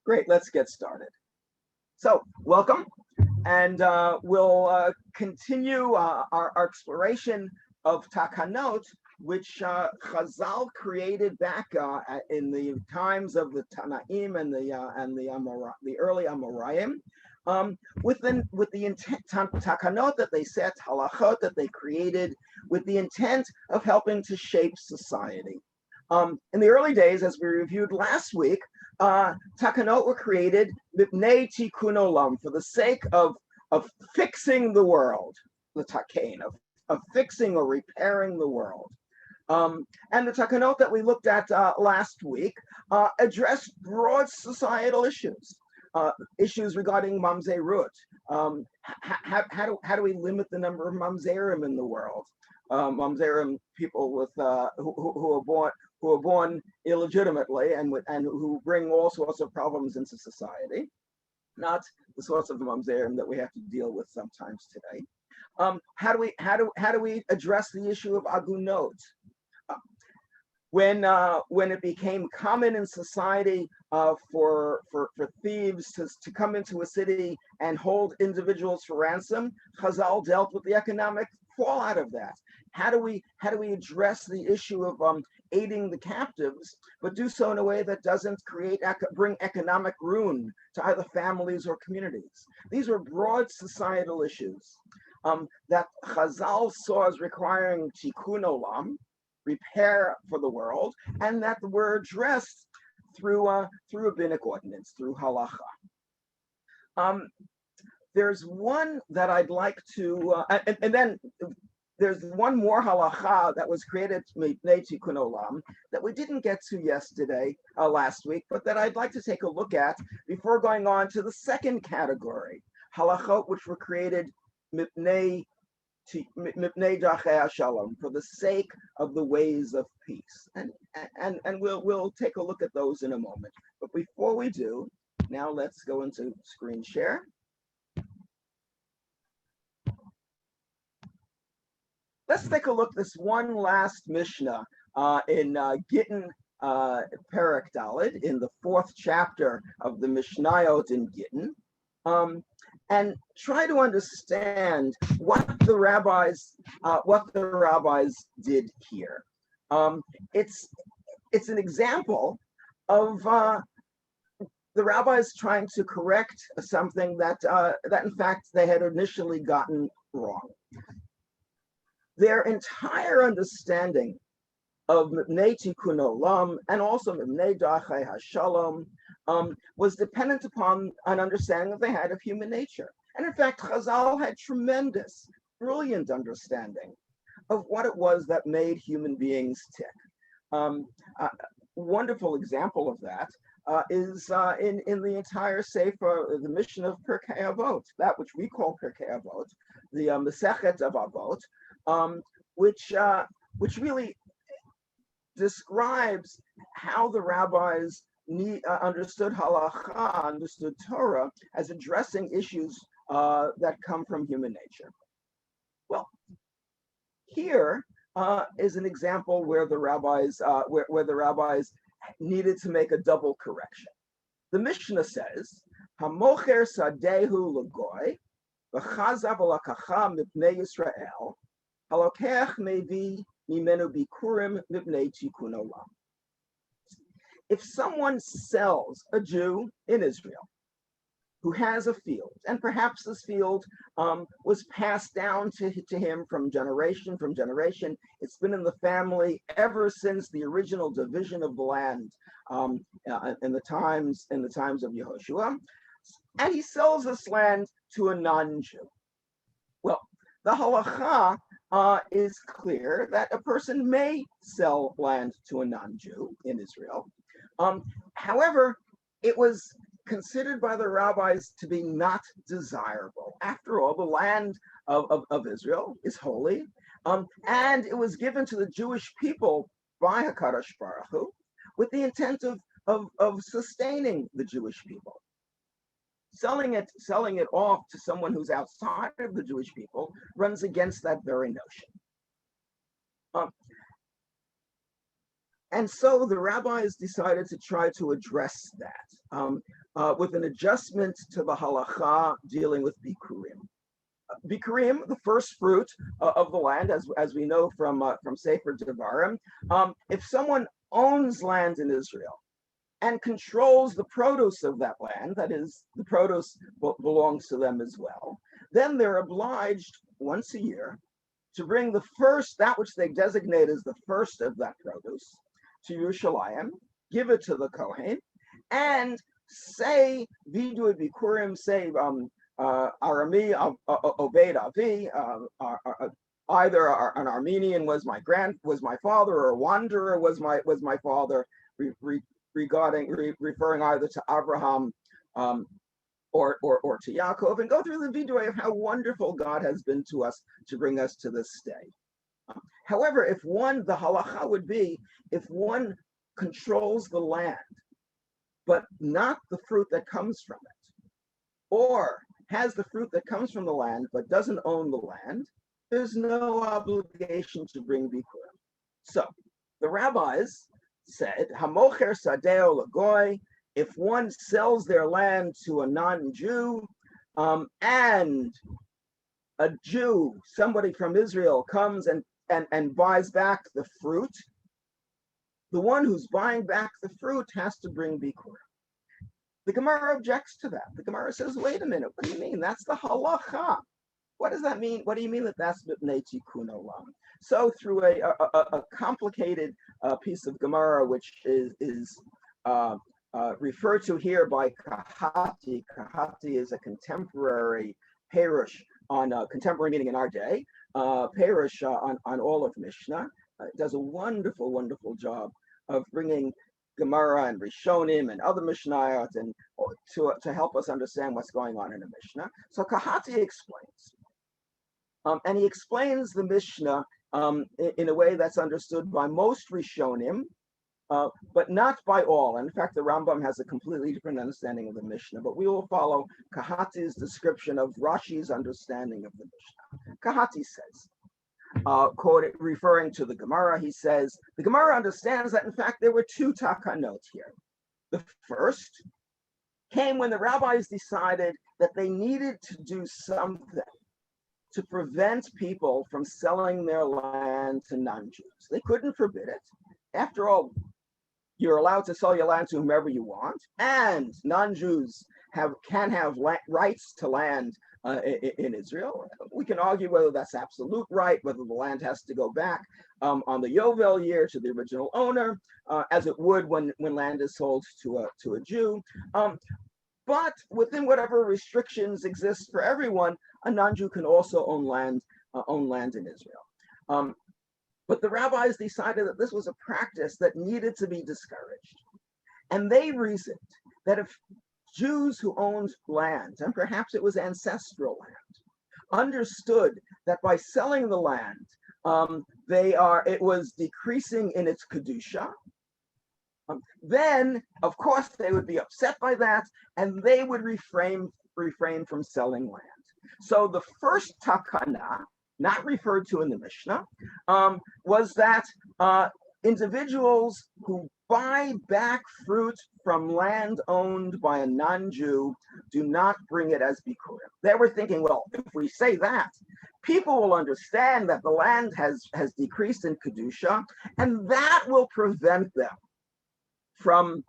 Great, let's get started. So, welcome, and we'll continue our exploration of takanot, which Chazal created back in the times of the Tanaim and the early Amoraim, with the intent takanot that they set, halachot that they created, with the intent of helping to shape society. In the early days, as we reviewed last week, takanot were created mipnei tikkun olam, for the sake of fixing the world, the takain, of fixing or repairing the world. And the takanot that we looked at last week addressed broad societal issues regarding mamzerut. How do we limit the number of mamzerim in the world? Mamzerim, people with who are born illegitimately and who bring all sorts of problems into society, not the sorts of mamzerim that we have to deal with sometimes today. How do we address the issue of agunot? When it became common in society for thieves to come into a city and hold individuals for ransom, Chazal dealt with the economic fallout of that. How do we address the issue of aiding the captives, but do so in a way that doesn't bring economic ruin to either families or communities? These were broad societal issues that Chazal saw as requiring tikkun olam, repair for the world, and that were addressed through rabbinic ordinance, through halacha. There's one that I'd like to, and then there's one more halacha that was created mipnei tikkun olam that we didn't get to last week, but that I'd like to take a look at before going on to the second category, halachot which were created mipnei dachei shalom, for the sake of the ways of peace, and we'll take a look at those in a moment. But before we do, now let's go into screen share. Let's take a look this one last Mishnah in Gittin Perek Daled, in the 4th chapter of the Mishnayot in Gittin, and try to understand what the rabbis did here. It's an example of the rabbis trying to correct something that in fact they had initially gotten wrong. Their entire understanding of mipnei tikkun olam and also mipnei dachei hashalom was dependent upon an understanding that they had of human nature. And in fact, Chazal had tremendous, brilliant understanding of what it was that made human beings tick. A wonderful example of that is in the entire Sefer, the mission of Pirkei Avot, that which we call Pirkei Avot, the Masechet of Avot, which really describes how the rabbis understood halacha, understood Torah as addressing issues that come from human nature. Well, here is an example where the rabbis needed to make a double correction. The Mishnah says, "Hamocher sadehu legoy, v'chazav alakacha mipnei Yisrael, halokech mevi mimenu bikurim mipnei tikkun olam." If someone sells a Jew in Israel who has a field, and perhaps this field was passed down to him from generation, it's been in the family ever since the original division of the land in the times of Yehoshua, and he sells this land to a non-Jew. Well, the halacha is clear that a person may sell land to a non-Jew in Israel. However, it was considered by the rabbis to be not desirable. After all, the land of Israel is holy, and it was given to the Jewish people by HaKadosh Baruch Hu with the intent of sustaining the Jewish people. Selling it off to someone who's outside of the Jewish people runs against that very notion. And so the rabbis decided to try to address that. with an adjustment to the halacha dealing with bikurim. Bikurim, the first fruit of the land, as we know from Sefer Devarim. If someone owns land in Israel and controls the produce of that land, that is, the produce belongs to them as well, then they're obliged once a year to bring the first, that which they designate as the first of that produce, to Yerushalayim, give it to the Kohen, and say Vidu Bikurim, say Arami Obed Avi, either an Armenian was my father, or a wanderer was my father, referring either to Abraham or to Yaakov, and go through the vidui of how wonderful God has been to us to bring us to this day. However, the halacha would be, if one controls the land, but not the fruit that comes from it, or has the fruit that comes from the land, but doesn't own the land, there's no obligation to bring bikurim. So the rabbis said, Hamocher sadeo lagoy, if one sells their land to a non-Jew, and a Jew, somebody from Israel, comes and buys back the fruit, the one who's buying back the fruit has to bring bikurim. The Gemara objects to that. The Gemara says, wait a minute, what do you mean? That's the halacha. What does that mean? What do you mean that that's b'nei tikkun olam? So through a complicated piece of Gemara, which is referred to here by Kahati. Kahati is a contemporary perush on contemporary meaning in our day, perush on all of Mishnah. It does a wonderful, wonderful job of bringing Gemara and Rishonim and other Mishnayot and to help us understand what's going on in a Mishnah. So Kahati explains, and he explains the Mishnah in a way that's understood by most Rishonim, but not by all. And in fact, the Rambam has a completely different understanding of the Mishnah, but we will follow Kahati's description of Rashi's understanding of the Mishnah. Kahati says, quote, referring to the Gemara, he says, the Gemara understands that in fact there were two takanot here. The first came when the rabbis decided that they needed to do something to prevent people from selling their land to non-Jews. They couldn't forbid it. After all, you're allowed to sell your land to whomever you want, and non-Jews can have rights to land in Israel. We can argue whether that's absolute right, whether the land has to go back on the Yovel year to the original owner, as it would when land is sold to a Jew. But within whatever restrictions exist for everyone, a non-Jew can also own land in Israel. But the rabbis decided that this was a practice that needed to be discouraged. And they reasoned that if Jews who owned land, and perhaps it was ancestral land, understood that by selling the land, it was decreasing in its kedusha, then of course they would be upset by that, and they would refrain from selling land. So the first takana, not referred to in the Mishnah, was that individuals who buy back fruit from land owned by a non-Jew do not bring it as bikurim. They were thinking, well, if we say that, people will understand that the land has decreased in kedusha, and that will prevent them from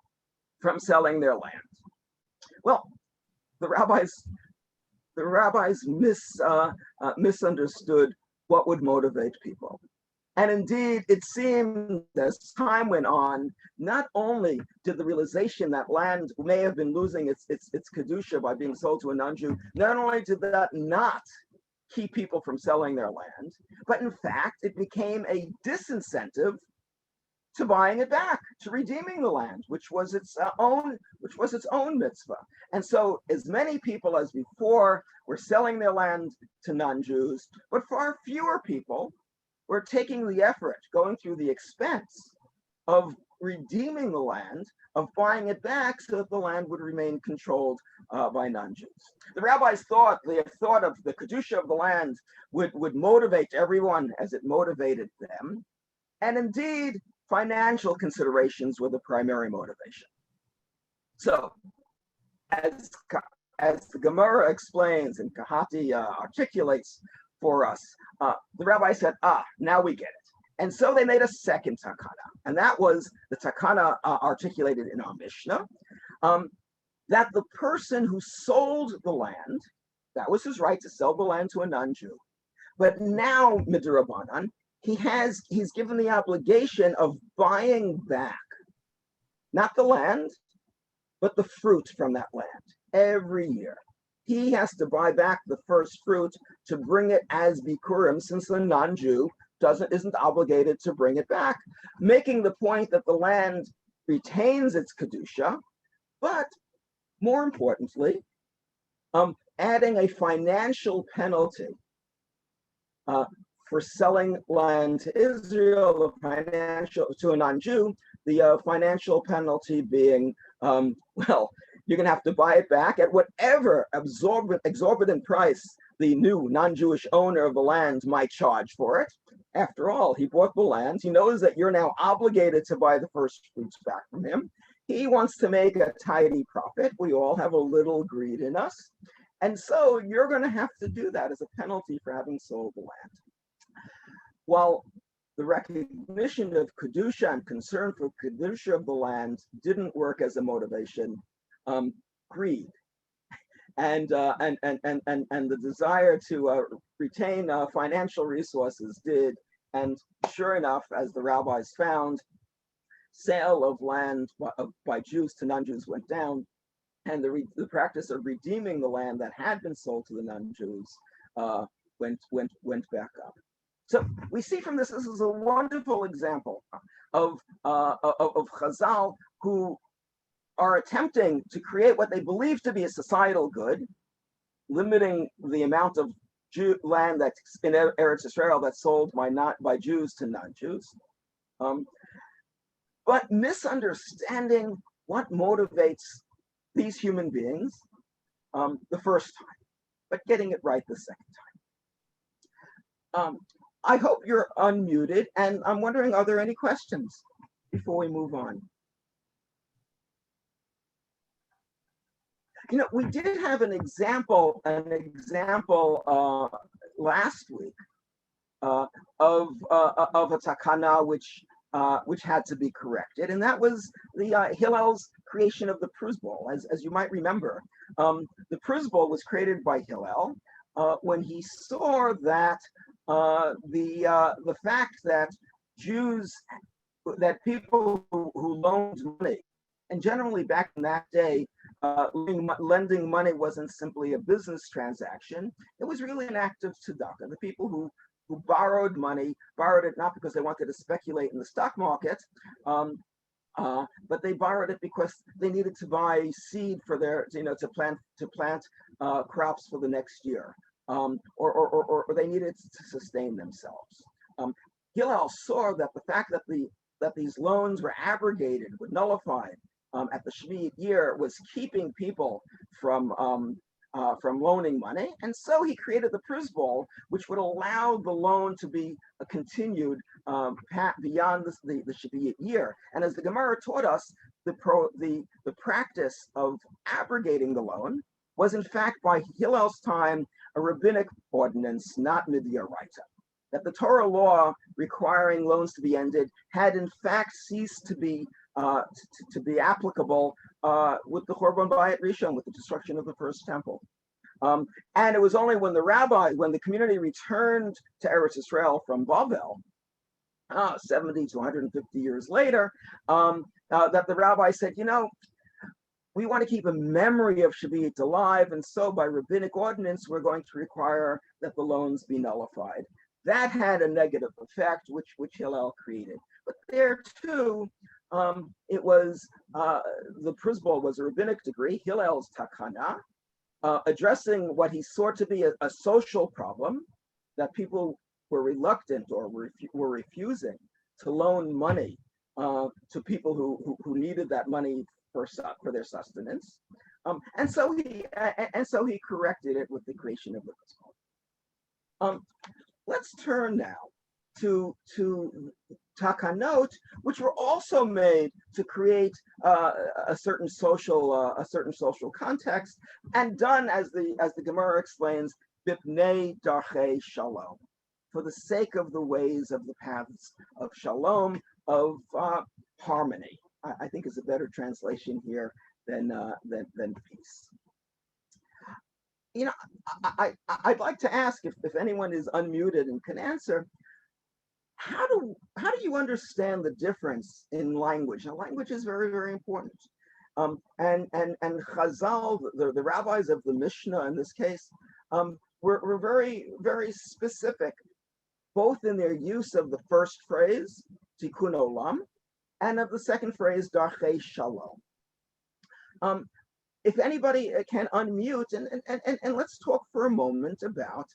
selling their land. Well, the rabbis misunderstood what would motivate people. And indeed, it seemed as time went on, not only did the realization that land may have been losing its kedusha by being sold to a non-Jew, not only did that not keep people from selling their land, but in fact, it became a disincentive to buying it back, to redeeming the land, which was its own mitzvah. And so as many people as before were selling their land to non-Jews, but far fewer people were taking the effort, going through the expense of redeeming the land, of buying it back so that the land would remain controlled by non-Jews. The rabbis thought of the kedusha of the land would motivate everyone as it motivated them. And indeed, financial considerations were the primary motivation. So as as the Gemara explains and Kahati articulates for us, the rabbi said, now we get it. And so they made a second takana, and that was the takana articulated in our Mishnah, that the person who sold the land, that was his right to sell the land to a non-Jew, but now midrabanan, he's given the obligation of buying back, not the land, but the fruit from that land every year. He has to buy back the first fruit to bring it as bikurim, since the non-Jew isn't obligated to bring it back, making the point that the land retains its kedusha, but more importantly, adding a financial penalty for selling land to Israel, to a non-Jew, the financial penalty being, you're going to have to buy it back at whatever exorbitant price the new non-Jewish owner of the land might charge for it. After all, he bought the land. He knows that you're now obligated to buy the first fruits back from him. He wants to make a tidy profit. We all have a little greed in us. And so you're going to have to do that as a penalty for having sold the land. While the recognition of Kedusha and concern for Kedusha of the land didn't work as a motivation, greed and the desire to retain financial resources did. And sure enough, as the rabbis found, sale of land by Jews to non-Jews went down, and the practice of redeeming the land that had been sold to the non-Jews went back up. So we see from this is a wonderful example of Chazal, who are attempting to create what they believe to be a societal good, limiting the amount of land that's in Eretz Israel that's sold by Jews to non-Jews, but misunderstanding what motivates these human beings the first time, but getting it right the second time. I hope you're unmuted, and I'm wondering, are there any questions before we move on? We did have an example last week of a takana which had to be corrected, and that was the Hillel's creation of the Pruzbul. As you might remember, the Pruzbul was created by Hillel when he saw that the fact that people who loaned money, and generally back in that day, lending money wasn't simply a business transaction. It was really an act of tzedakah. The people who borrowed money borrowed it not because they wanted to speculate in the stock market, but they borrowed it because they needed to buy seed for their, to plant crops for the next year, or they needed to sustain themselves. Hillel saw that the fact that these loans were abrogated, were nullified at the Shvi'it year, was keeping people from loaning money, and so he created the Pruzbul, which would allow the loan to be continued beyond the Shvi'it year. And as the Gemara taught us, the practice of abrogating the loan was in fact by Hillel's time a rabbinic ordinance, not mid'oraisa. That the Torah law requiring loans to be ended had in fact ceased to be applicable with the Churban Bayit Rishon, with the destruction of the first temple. And it was only when the community returned to Eretz Israel from Bavel, 70 to 150 years later, that the rabbi said, we want to keep a memory of Shvi'it alive, and so by rabbinic ordinance, we're going to require that the loans be nullified. That had a negative effect, which Hillel created. But there too, it was the Pruzbul was a rabbinic decree, Hillel's takana, addressing what he saw to be a social problem, that people were reluctant or were refusing to loan money to people who needed that money for their sustenance, and so he corrected it with the creation of the Pruzbul. Let's turn now to takanot, which were also made to create a certain social context, and done as the Gemara explains, bipnei darchei shalom, for the sake of the ways of the paths of shalom, of harmony. I think is a better translation here than peace. I'd like to ask if anyone is unmuted and can answer. How do you understand the difference in language? Now, language is very, very important. And Chazal, the rabbis of the Mishnah in this case, were very, very specific, both in their use of the first phrase, tikkun olam, and of the second phrase, darchei shalom. If anybody can unmute and let's talk for a moment about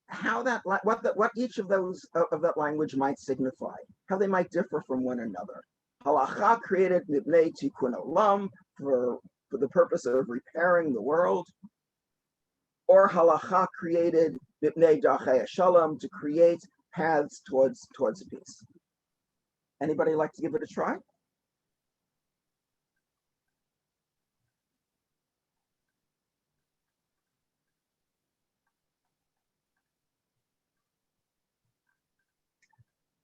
how what each of those of that language might signify, how they might differ from one another. Halacha created mipnei tikkun olam for the purpose of repairing the world, or halacha created mipnei darchei shalom to create paths towards peace. Anybody like to give it a try?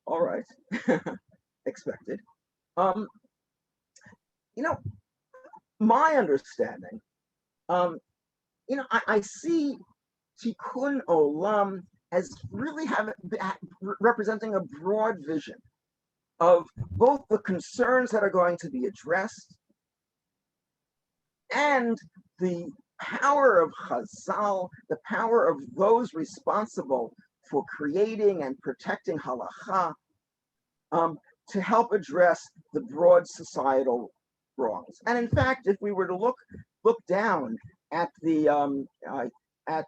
All right, expected. My understanding, I see tikkun olam as really representing a broad vision of both the concerns that are going to be addressed and the power of Chazal, the power of those responsible for creating and protecting halacha, to help address the broad societal wrongs. And in fact, if we were to look down at the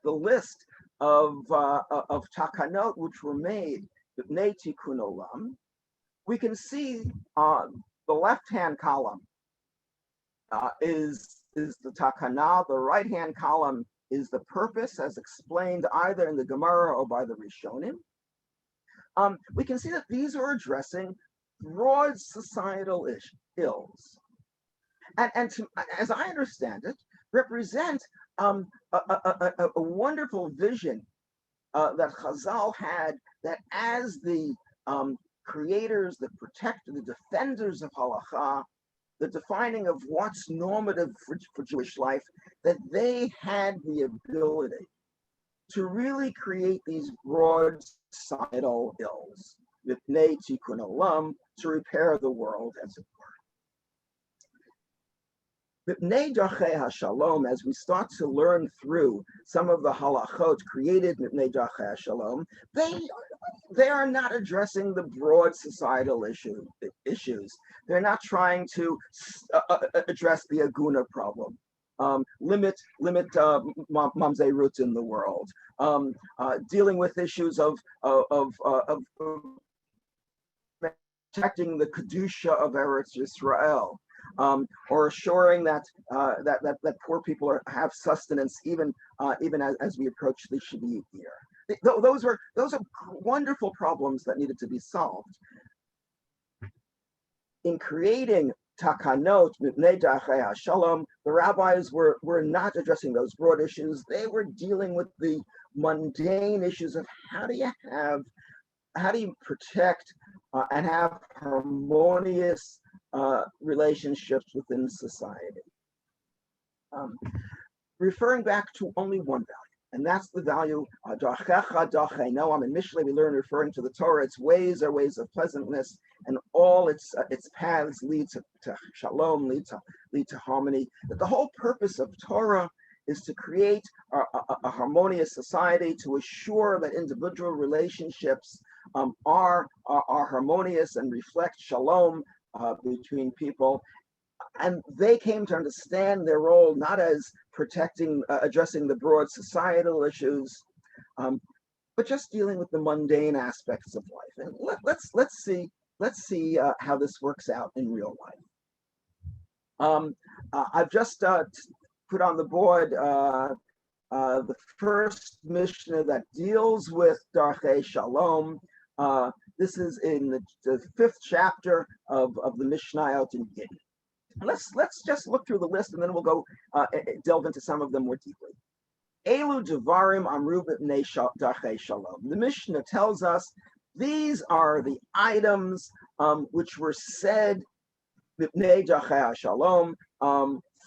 list of takanot which were made, b'nei tikkun olam, we can see the left-hand column is the takana, the right-hand column is the purpose, as explained either in the Gemara or by the Rishonim. We can see that these are addressing broad societal ills, and as I understand it, represent a wonderful vision that Chazal had, that as the creators, the protectors, the defenders of halacha, the defining of what's normative for Jewish life, that they had the ability to really create these broad societal ills, mipnei tikkun olam, to repair the world, as it were. Mipnei darchei hashalom, as we start to learn through some of the halachot created mipnei darchei hashalom, they are not addressing the broad societal issues. They're not trying to address the aguna problem, limit mamzerut in the world, dealing with issues of protecting the kedusha of Eretz Yisrael, or assuring that poor people have sustenance even as we approach the Shabbat year. Those are wonderful problems that needed to be solved. In creating takanot mipnei darchei hashalom, the rabbis were not addressing those broad issues. They were dealing with the mundane issues of how do you protect and have harmonious relationships within society. Referring back to only one value, and that's the value darchecha darchei noam. In Mishlei we learn, referring to the Torah, its ways are ways of pleasantness, and all its paths lead to shalom, lead to harmony. That the whole purpose of Torah is to create a harmonious society, to assure that individual relationships are harmonious and reflect shalom between people. And they came to understand their role not as addressing the broad societal issues, but just dealing with the mundane aspects of life. And let's see how this works out in real life. I've just put on the board the first Mishnah that deals with darchei shalom. This is in the fifth chapter of the Mishnayot in Gittin. Let's just look through the list, and then we'll go delve into some of them more deeply. Elu Devarim Amru B'nei Dachei Shalom. The Mishnah tells us these are the items which were said B'nei Dachei Shalom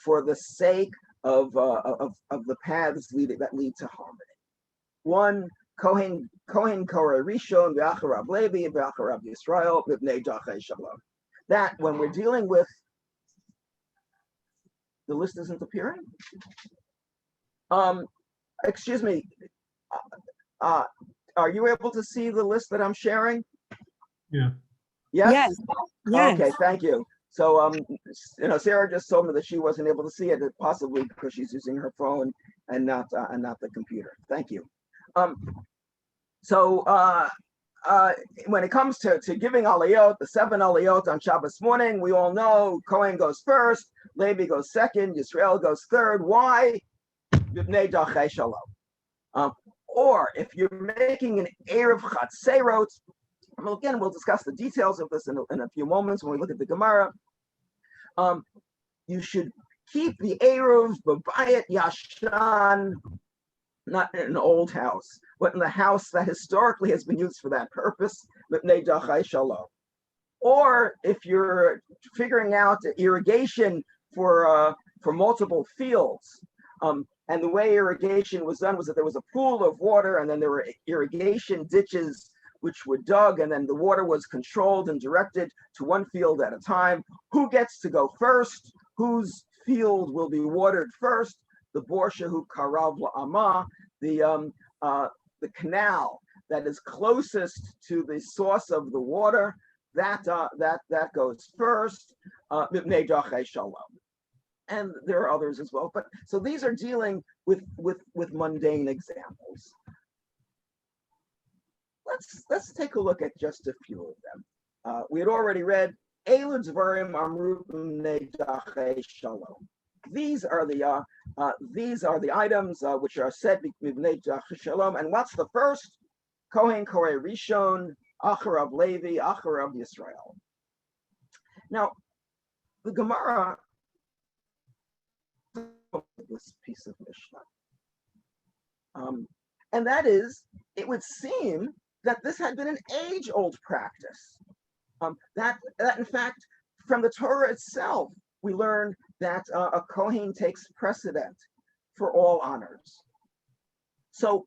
for the sake of the paths that lead to harmony. One, Kohen Korah Rishon V'acharav Levi V'acharav Yisrael B'nei Dachei Shalom. That when we're dealing with the list isn't appearing. Excuse me. Are you able to see the list that I'm sharing? Yeah. Yes? Yes. Okay, thank you. So, Sarah just told me that she wasn't able to see it, possibly because she's using her phone and not the computer. Thank you. When it comes to giving aliyot, the 7 aliyot on Shabbos morning, we all know Kohen goes first, Levi goes second, Yisrael goes third. Why? B'nei Dachei Shalom. Or if you're making an Erev Chatzerot, again, we'll discuss the details of this in a few moments when we look at the Gemara. You should keep the Erev B'bayit Yashan, not in an old house, but in the house that historically has been used for that purpose, B'nei Dachei Shalom. Or if you're figuring out irrigation for multiple fields, and the way irrigation was done was that there was a pool of water, and then there were irrigation ditches which were dug, and then the water was controlled and directed to one field at a time. Who gets to go first? Whose field will be watered first? The Borsha Hu Karav La'ama, the canal that is closest to the source of the water, that goes first. Mipnei Dachei Shalom. And there are others as well, but so these are dealing with mundane examples. Let's take a look at just a few of them. We had already read Elu Dvarim Amru B'nei Dachei Shalom. These are the items which are said B'nei Dachei Shalom. And what's the first? Kohen Koreh Rishon, Acharav Levi, Acharav Yisrael. Now, the Gemara, this piece of Mishnah, and that is, it would seem that this had been an age-old practice. That in fact, from the Torah itself, we learn that a Kohen takes precedent for all honors. So,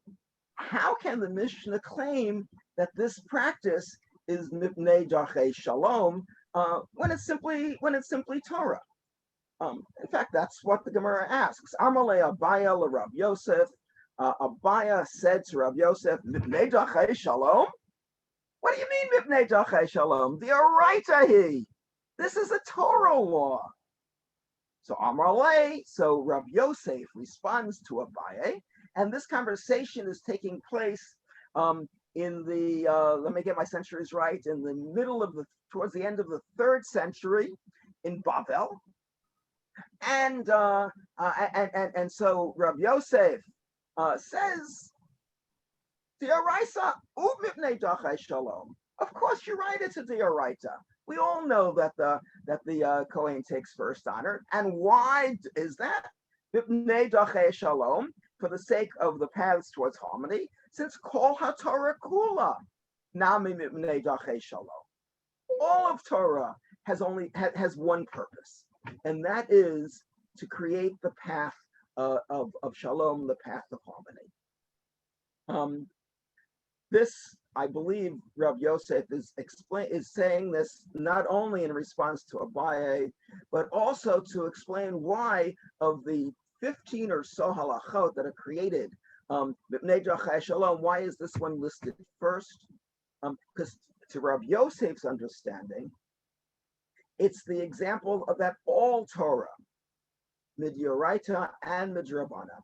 how can the Mishnah claim that this practice is Mipnei Dachei Shalom when it's simply Torah? In fact, that's what the Gemara asks. Amalei Abaya l'Rav Yosef. Abaya said to Rav Yosef, Mipnei Dachei Shalom? What do you mean, Mipnei Dachei Shalom? The Oraita. This is a Torah law. So Amalei, so Rav Yosef responds to Abaya, and this conversation is taking place in the, let me get my centuries right, in the towards the end of the 3rd century in Bavel. And so Rabbi Yosef says, "D'oraisa u'mipnei dachei shalom." Of course, you're right. It's a d'oraita. We all know that the Kohen takes first honor, and why is that? Mipnei dachei shalom, for the sake of the paths towards harmony. Since kol haTorah kula nami mipnei dachei shalom, all of Torah has one purpose. And that is to create the path of shalom, the path of harmony. This, I believe, Rav Yosef is saying this not only in response to Abaye, but also to explain why of the 15 or so halachot that are created, Mipnei Dachei Shalom, why is this one listed first? Because to Rav Yosef's understanding, it's the example of that all Torah, Midyoraita and Midrabana,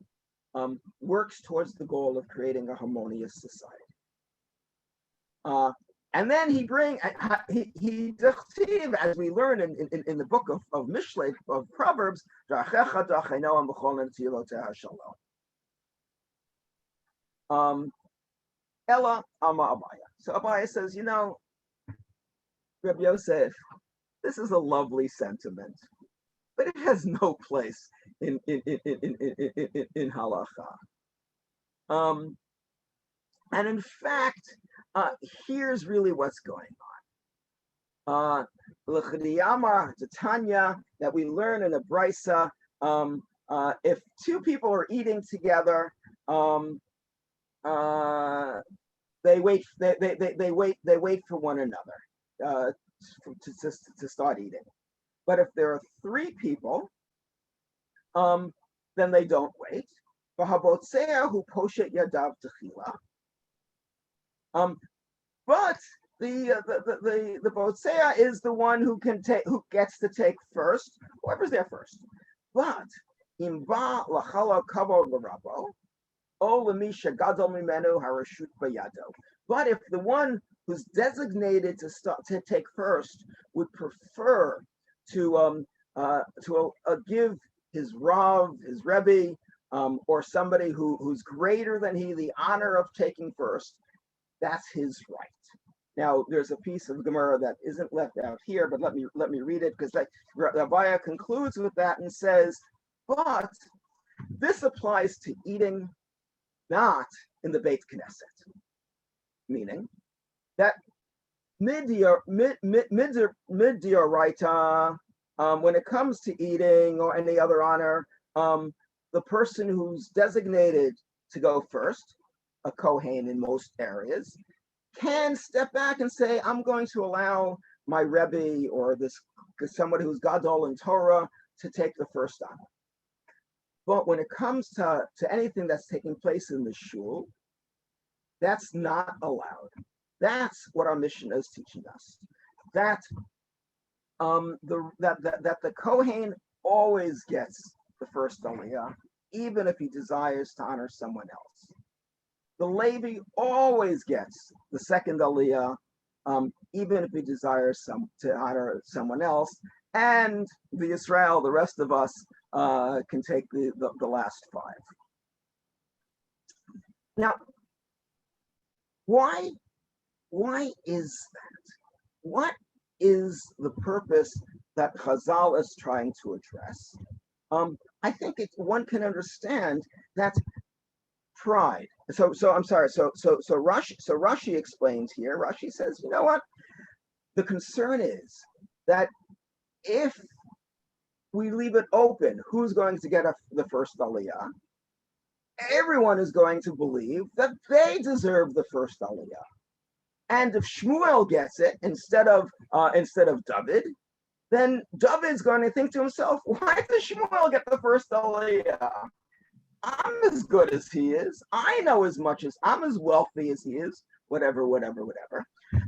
works towards the goal of creating a harmonious society. And then he as we learn in the book of Mishlei, of Proverbs, Ella Ama Abaya. So Abaye says, Rabbi Yosef, this is a lovely sentiment, but it has no place in halacha. And in fact, here's really what's going on. Tanya, that we learn in a brisa, if two people are eating together, they wait for one another to start eating. But if there are three people, then they don't wait. Who poshet yadav techila. But the botzea is the one who gets to take first, whoever's there first. But imba lachala kavod l'rabo, o lemisha gadol mimenu harashut bayado. But if the one who's designated to take first would prefer to give his Rav, his Rabbi, or somebody who's greater than he the honor of taking first, that's his right. Now, there's a piece of Gemara that isn't left out here, but let me read it, because Rabbi concludes with that and says, but this applies to eating not in the Beit Knesset, meaning that midioraita, when it comes to eating or any other honor, the person who's designated to go first, a Kohen in most areas, can step back and say, I'm going to allow my Rebbe or somebody who's Gadol in Torah to take the first honor. But when it comes to anything that's taking place in the shul, that's not allowed. That's what our Mishnah is teaching us. That the Kohen always gets the first aliyah, even if he desires to honor someone else. The Levi always gets the second aliyah, even if he desires to honor someone else. And the Israel, the rest of us, can take the last five. Now, why is that? What is the purpose that Chazal is trying to address? I think one can understand that pride. So I'm sorry. So Rashi explains here. Rashi says, you know what? The concern is that if we leave it open, who's going to get the first aliyah? Everyone is going to believe that they deserve the first aliyah. And if Shmuel gets it instead of David, then David's going to think to himself, why does Shmuel get the first aliyah? I'm as good as he is. I know as much as I'm as wealthy as he is. Whatever.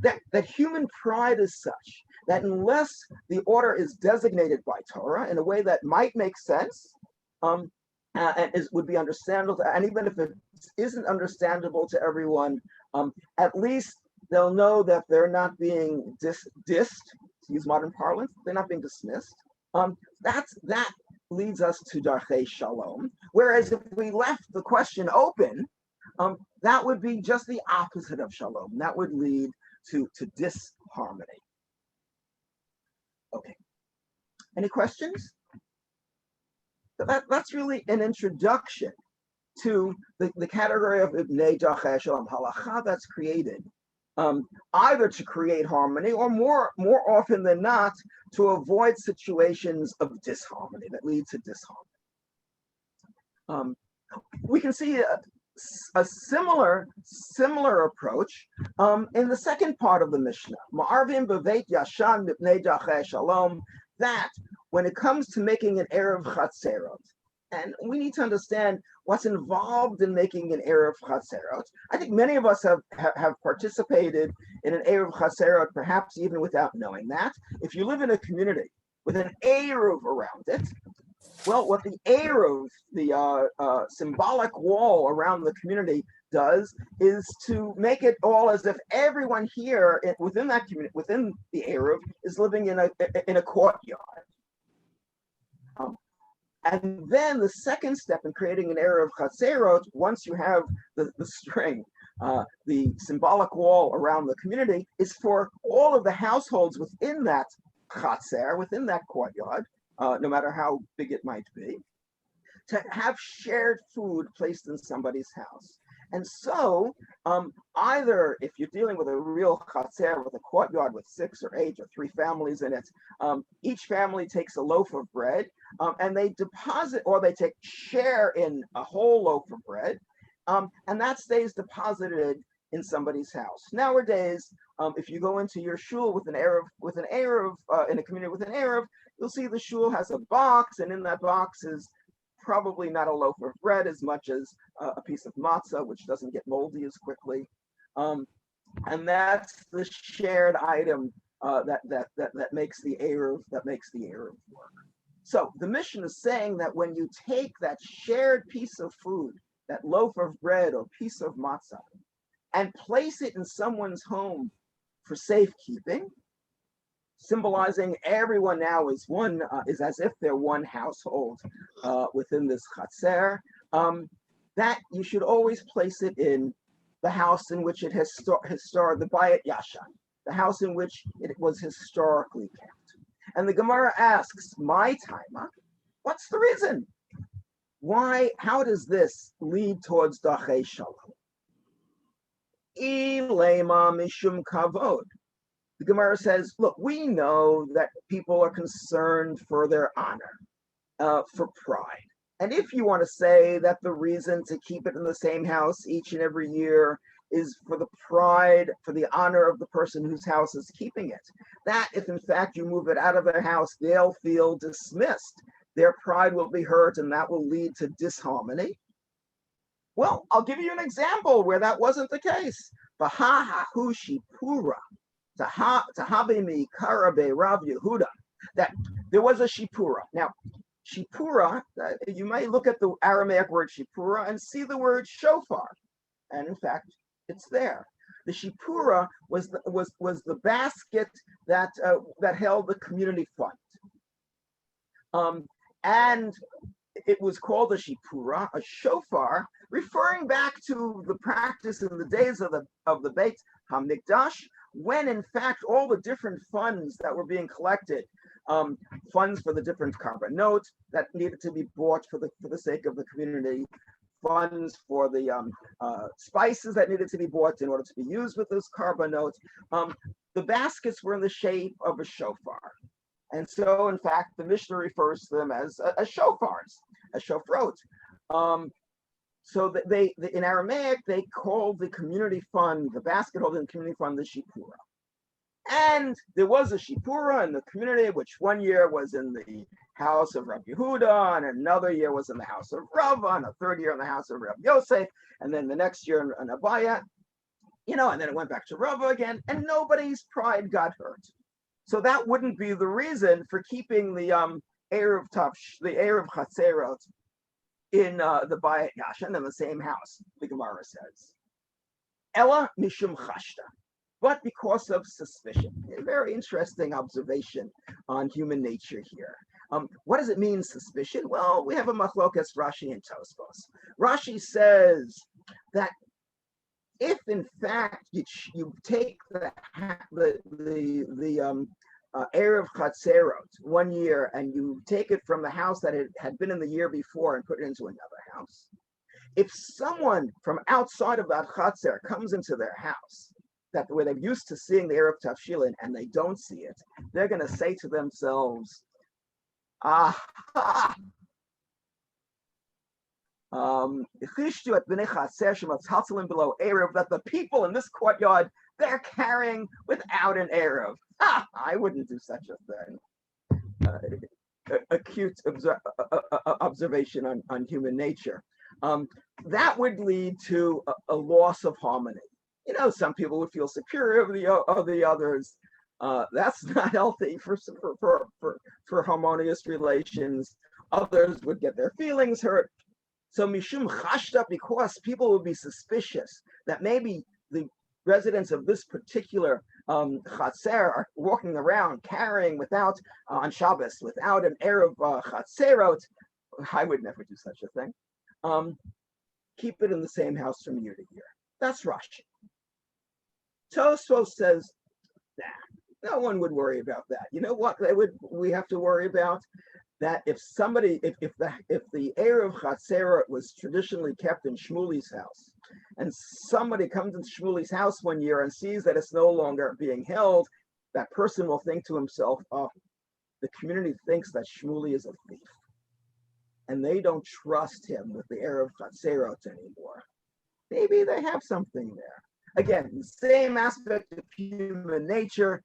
That human pride is such that unless the order is designated by Torah in a way that might make sense, and would be understandable, and even if it isn't understandable to everyone, at least they'll know that they're not being dissed, to use modern parlance, they're not being dismissed. That leads us to Darchei Shalom. Whereas if we left the question open, that would be just the opposite of Shalom. That would lead to disharmony. Okay. Any questions? So that's really an introduction to the category of Ibnei Darchei Shalom, halacha that's created either to create harmony or more often than not to avoid situations of disharmony that lead to disharmony. We can see a similar approach in the second part of the Mishnah. Ma'arvim beveit yashan mipnei darchei shalom. That when it comes to making an erev chatzerot, and we need to understand what's involved in making an erev chatzerot. I think many of us have participated in an erev chatzerot, perhaps even without knowing that. If you live in a community with an erev around it, well, what the erev, the symbolic wall around the community, does is to make it all as if everyone here within that community, within the erev, is living in a courtyard. And then the second step in creating an erev chatzerot, once you have the string, the symbolic wall around the community is for all of the households within that chatzer, within that courtyard, no matter how big it might be, to have shared food placed in somebody's house. And so, either if you're dealing with a real chatzer with a courtyard with 6 or 8 or 3 families in it, each family takes a loaf of bread and they deposit, or they share in a whole loaf of bread, and that stays deposited in somebody's house. Nowadays, if you go into your shul with an Erev, in a community with an Erev, you'll see the shul has a box, and in that box is probably not a loaf of bread as much as a piece of matzah, which doesn't get moldy as quickly. And that's the shared item that makes the Erev work. So the mission is saying that when you take that shared piece of food, that loaf of bread or piece of matzah, and place it in someone's home for safekeeping, symbolizing everyone now is one, is as if they're one household within this chatzer, that you should always place it in the house in which it has stored, the bayit yashan, the house in which it was historically kept. And the Gemara asks, my taima, what's the reason? Why, how does this lead towards dachei shalom? Ilema mishum kavod. The Gemara says, look, we know that people are concerned for their honor, for pride. And if you want to say that the reason to keep it in the same house each and every year is for the pride, for the honor of the person whose house is keeping it, that if in fact you move it out of their house, they'll feel dismissed. Their pride will be hurt, and that will lead to disharmony. Well, I'll give you an example where that wasn't the case. Bahahu shipura. Tahabimi Karabe Rav Yehuda, that there was a shipura. Now, shipura, you might look at the Aramaic word shipura and see the word shofar, and in fact, it's there. The shipura was the basket that held the community fund, and it was called a shipura, a shofar, referring back to the practice in the days of the Beit HaMikdash, when in fact all the different funds that were being collected, funds for the different carbonot that needed to be bought for the sake of the community, funds for the spices that needed to be bought in order to be used with those carbonot, the baskets were in the shape of a shofar. And so in fact the Mishnah refers to them as shofars, as shofrot. So that they in Aramaic, they called the community fund, the basket holding community fund, the shipura. And there was a shipura in the community, which one year was in the house of Rabbi Yehuda, and another year was in the house of Rava, and a third year in the house of Rabbi Yosef, and then the next year in Abaya, and then it went back to Rava again, and nobody's pride got hurt. So that wouldn't be the reason for keeping the Erev Chatzerot in the Bayit Yashan in the same house, the Gemara says. Ella mishum chashta, but because of suspicion. A very interesting observation on human nature here. What does it mean, suspicion? Well, we have a machlokas Rashi and Tosfos. Rashi says that if in fact you take the Erev Chatzerot one year and you take it from the house that it had been in the year before and put it into another house, if someone from outside of that Chatzer comes into their house, that where they're used to seeing the Erev Tavshilin and they don't see it, they're going to say to themselves, aha, that the people in this courtyard, they're carrying without an Erev. I wouldn't do such a thing. Acute observation on human nature. That would lead to a loss of harmony. Some people would feel superior over the others. That's not healthy for harmonious relations. Others would get their feelings hurt. So mishum chashta, because people would be suspicious that maybe the residents of this particular chatzer are walking around carrying without, on Shabbos, without an Erev chatzerot. I would never do such a thing. Keep it in the same house from year to year. That's Rashi. Tosfos says, nah, no one would worry about that. You know what we have to worry about? That if the Erev Chatzerot was traditionally kept in Shmuli's house, and somebody comes into Shmuli's house one year and sees that it's no longer being held, that person will think to himself, oh, the community thinks that Shmuli is a thief, and they don't trust him with the Erev Chatzerot anymore. Maybe they have something there. Again, the same aspect of human nature.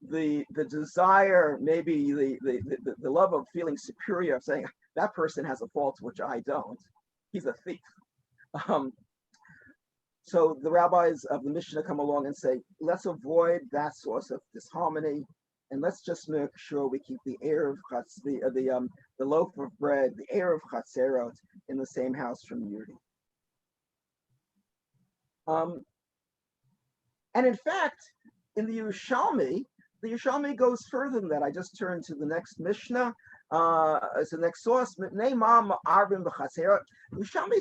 The desire, maybe the love of feeling superior, of saying that person has a fault which I don't. He's a thief. So the rabbis of the Mishnah come along and say, let's avoid that source of disharmony, and let's just make sure we keep the loaf of bread, the Erev Chatzerot, in the same house from Yuri. And in fact, in the Yerushalmi goes further than that. I just turned to the next Mishnah. It's the next source. Yerushalmi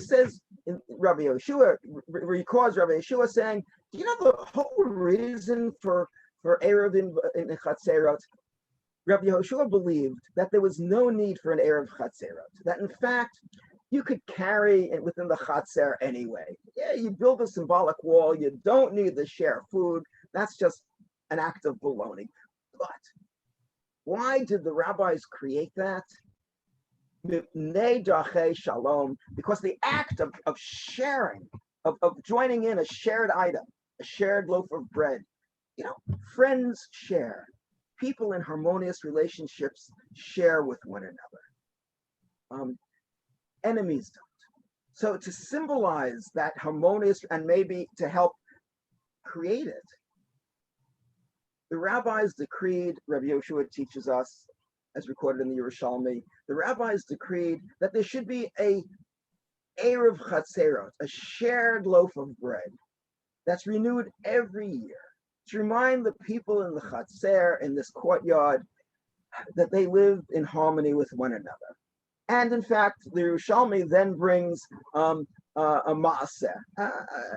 says, Rabbi Yeshua records Rabbi Yeshua saying, do you know the whole reason for Erev in Chatzerot? Rabbi Yeshua believed that there was no need for an Erev Chatzerot. That in fact, you could carry it within the Chatzer anyway. Yeah, you build a symbolic wall. You don't need to share food. That's just an act of baloney. But why did the rabbis create that? Shalom, because the act of sharing, of joining in a shared item, a shared loaf of bread, friends share. People in harmonious relationships share with one another. Enemies don't. So to symbolize that harmonious and maybe to help create it, the rabbis decreed, Rabbi Yeshua teaches us, as recorded in the Yerushalmi, the rabbis decreed that there should be a Erev Chatzerot, a shared loaf of bread that's renewed every year to remind the people in the Chatzer, in this courtyard, that they live in harmony with one another. And in fact, the Yerushalmi then brings a maaseh,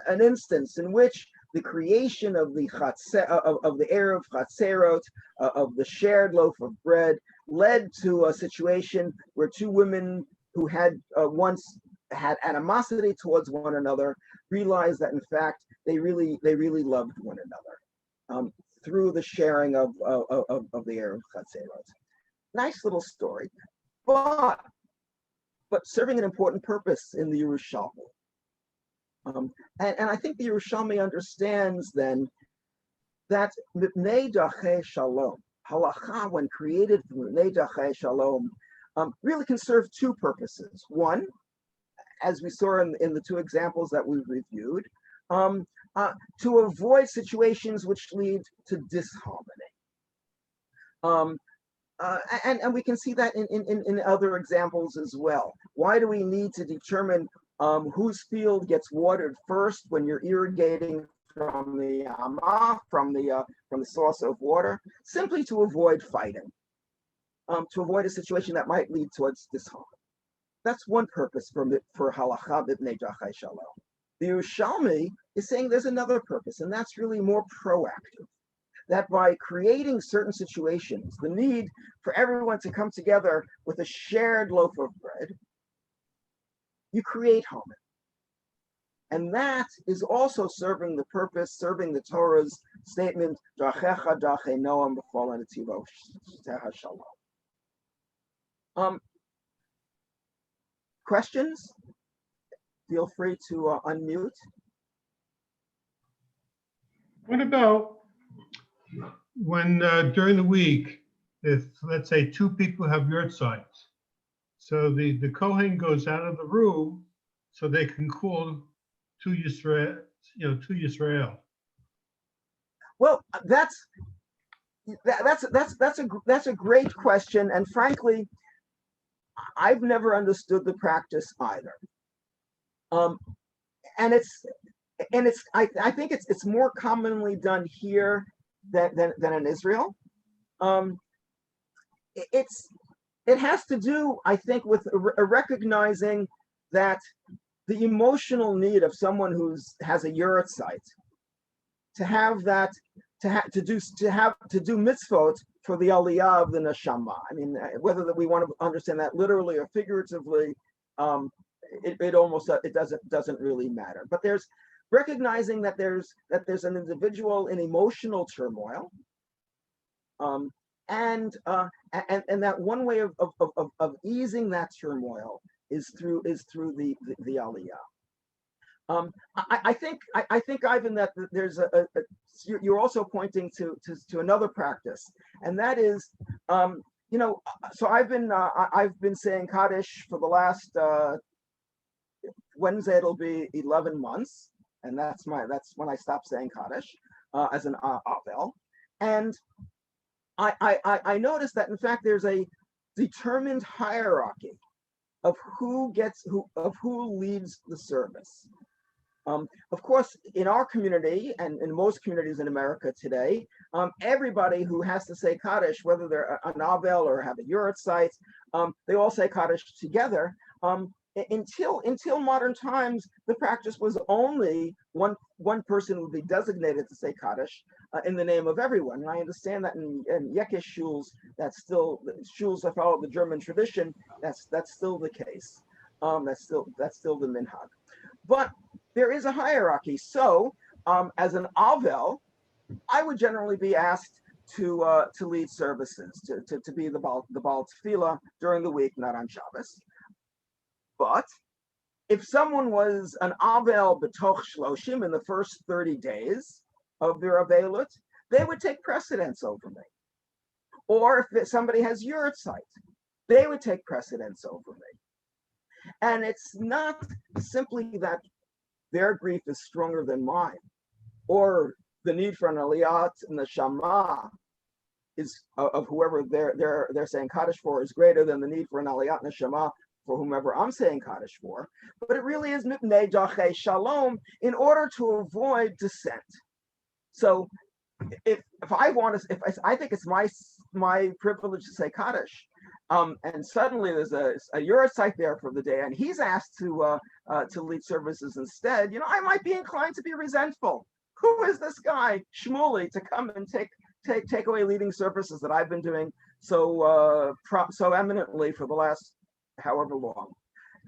an instance in which the creation of the Chatzer, of the Erev Chatzerot, of the shared loaf of bread, led to a situation where two women who had once had animosity towards one another realized that in fact they really loved one another through the sharing of the Erev Chatzerot. Nice little story, but serving an important purpose in the Yerushalmi. And I think the Yerushalmi understands then that Mipnei Dachei Shalom, Halacha, when created from Mipnei Dachei Shalom, really can serve two purposes. One, as we saw in the two examples that we've reviewed, to avoid situations which lead to disharmony. And we can see that in other examples as well. Why do we need to determine whose field gets watered first when you're irrigating from the Amah, from the source of water? Simply to avoid fighting, to avoid a situation that might lead towards disharmony. That's one purpose for Halacha B'nei Dachei Shalom. The Yerushalmi is saying there's another purpose, and that's really more proactive. That by creating certain situations, the need for everyone to come together with a shared loaf of bread, you create harmony. And that is also serving the purpose, serving the Torah's statement, Drachecha Drachei Noam B'chol Netivo Shalom. Questions? Feel free to unmute. What about when during the week, if let's say two people have yurtzites, so the Kohen goes out of the room so they can call to Yisrael, to Yisrael. Well, that's a great question, and frankly, I've never understood the practice either. And I think it's more commonly done here than in Israel. It has to do, I think, with recognizing that the emotional need of someone who has a yurt site to have that, to do mitzvot for the aliyah of the neshama. I mean, whether that we want to understand that literally or figuratively, it doesn't really matter. But there's recognizing that there's an individual in emotional turmoil, and that one way of easing that turmoil is through the aliyah. I think Ivan, that there's you're also pointing to another practice, and that is, so I've been saying Kaddish for the last Wednesday. It'll be 11 months, and that's when I stopped saying Kaddish as an Avel, and I noticed that in fact there's a determined hierarchy of who leads the service. Of course, in our community and in most communities in America today, everybody who has to say Kaddish, whether they're an Avel or have a yurt site, they all say Kaddish together. Until modern times, the practice was only one person would be designated to say Kaddish in the name of everyone. And I understand that in Yekish shuls, that's still shuls that follow the German tradition. That's still the case. That's still the minhag. But there is a hierarchy. So as an Avel, I would generally be asked to lead services, to be the Baal Tefillah during the week, not on Shabbos. But if someone was an Avel b'toch shloshim in the first 30 days of their Avelut, they would take precedence over me. Or if somebody has yurt site, they would take precedence over me. And it's not simply that their grief is stronger than mine, or the need for an aliyat and the shama is of whoever they're saying Kaddish for is greater than the need for an aliyat and a shama for whomever I'm saying Kaddish for. But it really is mipnei dachei shalom, in order to avoid dissent. So if I think it's my privilege to say Kaddish, and suddenly there's a yurt site there for the day, and he's asked to lead services instead, I might be inclined to be resentful. Who is this guy Shmuley to come and take away leading services that I've been doing so eminently for the last however long?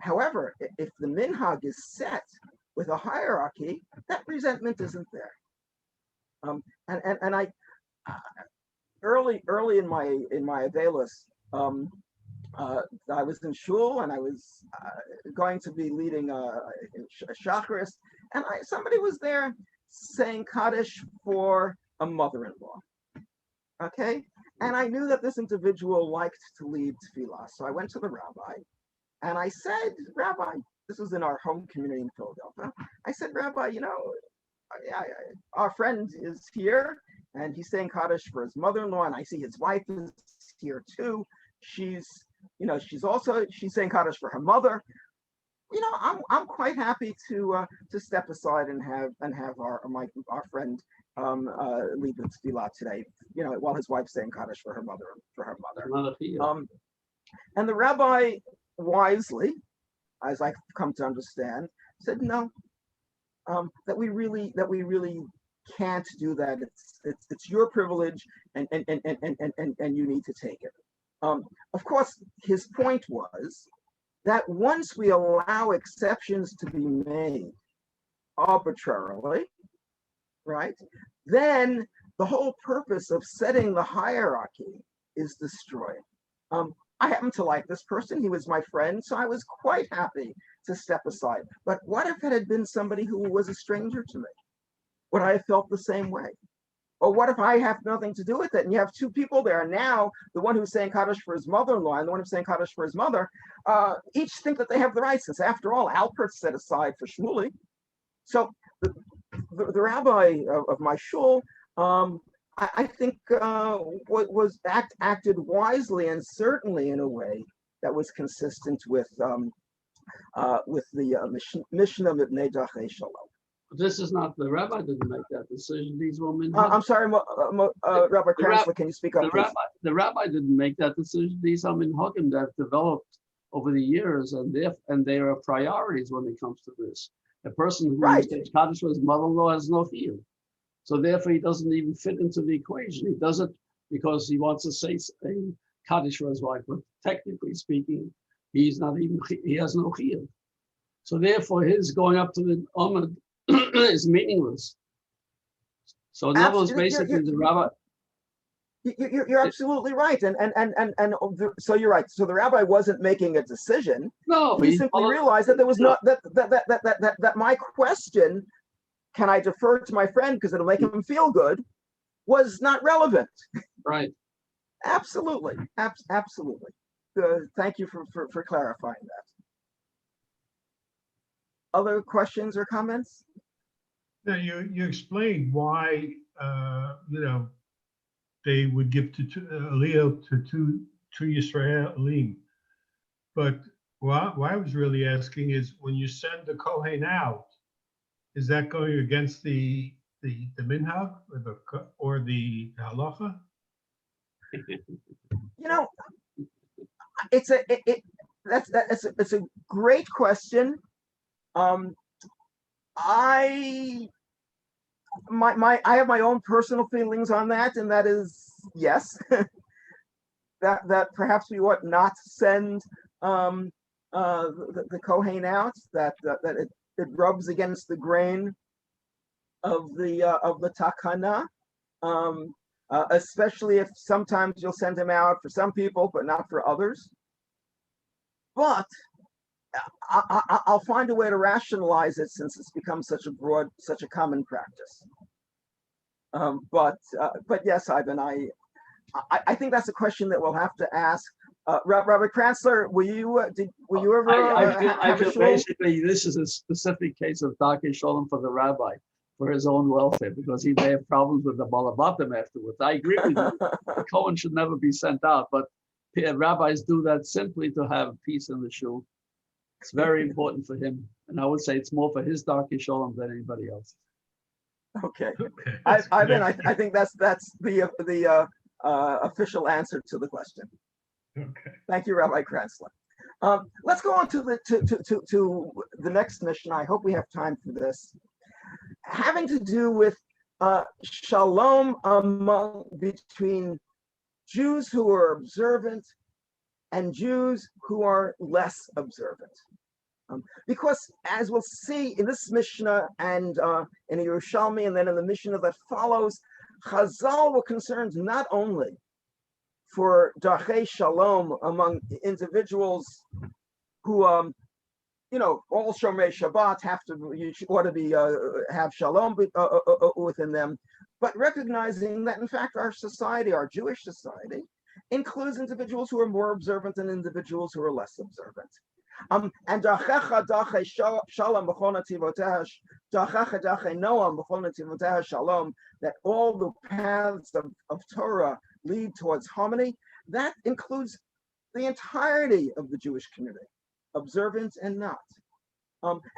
However, if the minhag is set with a hierarchy, that resentment isn't there. And I early in my Avelis, I was in shul and I was going to be leading a shacharis, and somebody was there saying Kaddish for a mother-in-law. Okay, and I knew that this individual liked to lead tefillah, so I went to the rabbi, and I said, Rabbi, this was in our home community in Philadelphia. I said, Rabbi, our friend is here, and he's saying Kaddish for his mother-in-law, and I see his wife is here too. She's saying Kaddish for her mother. I'm quite happy to step aside and have our friend lead the tefillah today. While his wife's saying Kaddish for her mother. And the rabbi wisely, as I've come to understand, said no. That we really can't do that. It's your privilege, and you need to take it. Of course, his point was that once we allow exceptions to be made arbitrarily, right, then the whole purpose of setting the hierarchy is destroyed. I happen to like this person. He was my friend, so I was quite happy to step aside. But what if it had been somebody who was a stranger to me? Would I have felt the same way? Or what if I have nothing to do with it, and you have two people there, and now the one who's saying Kaddish for his mother-in-law and the one who's saying Kaddish for his mother, each think that they have the right, since after all, Alpert set aside for Shmuley. So the rabbi of my shul, I think acted wisely, and certainly in a way that was consistent with the Mishnah Mipnei Dachei Shalom. This is not, the rabbi didn't make that decision. These women. I'm sorry, Rabbi Kranzler, can you speak up? The rabbi didn't make that decision. These are minhagim that have developed over the years, and there are priorities when it comes to this. A person who Right. takes Kaddish for his mother-in-law has no chiyuv. So therefore, he doesn't even fit into the equation. He does it because he wants to say a Kaddish for his wife, but technically speaking, he has no chiyuv. So therefore, his going up to the Amud is meaningless. So in other words, basically, the rabbi. You're absolutely right, and so you're right. So the rabbi wasn't making a decision. No, he simply realized that there was not that my question, can I defer to my friend because it'll make him feel good, was not relevant. Right. Absolutely, absolutely. Thank you for clarifying that. Other questions or comments? Now, you explained why they would give to Aliyah to Yisraelim, but what I was really asking is, when you send the Kohen out, is that going against the minhag or the halacha? It's a great question. I have my own personal feelings on that, and that is yes, that perhaps we ought not send the Kohen out. That it rubs against the grain of the takana, especially if sometimes you'll send him out for some people, but not for others. But I'll find a way to rationalize it, since it's become such a common practice. But yes, Ivan, I think that's a question that we'll have to ask. Rabbi Kranzler, were you ever? I feel basically this is a specific case of Darkei Shalom for the rabbi, for his own welfare, because he may have problems with the Balabatim afterwards. I agree with you. The Kohen should never be sent out, but rabbis do that simply to have peace in the shul. It's very important for him, and I would say it's more for his Darkei Shalom than anybody else. Okay, I think that's the official answer to the question. Okay. Thank you, Rabbi Kranzler. Let's go on to the next mission. I hope we have time for this, having to do with shalom between Jews who are observant and Jews who are less observant. Because as we'll see in this Mishnah and in the Yerushalmi, and then in the Mishnah that follows, Chazal were concerned not only for Darchei Shalom among individuals who, all Shomrei Shabbat ought to be have Shalom within them, but recognizing that in fact our society, our Jewish society, includes individuals who are more observant and individuals who are less observant. And Dachecha Dachei Shalom b'chol nativoteha, Dachecha Dachei Noam b'chol nativoteha Shalom, that all the paths of Torah lead towards harmony. That includes the entirety of the Jewish community, observant and not.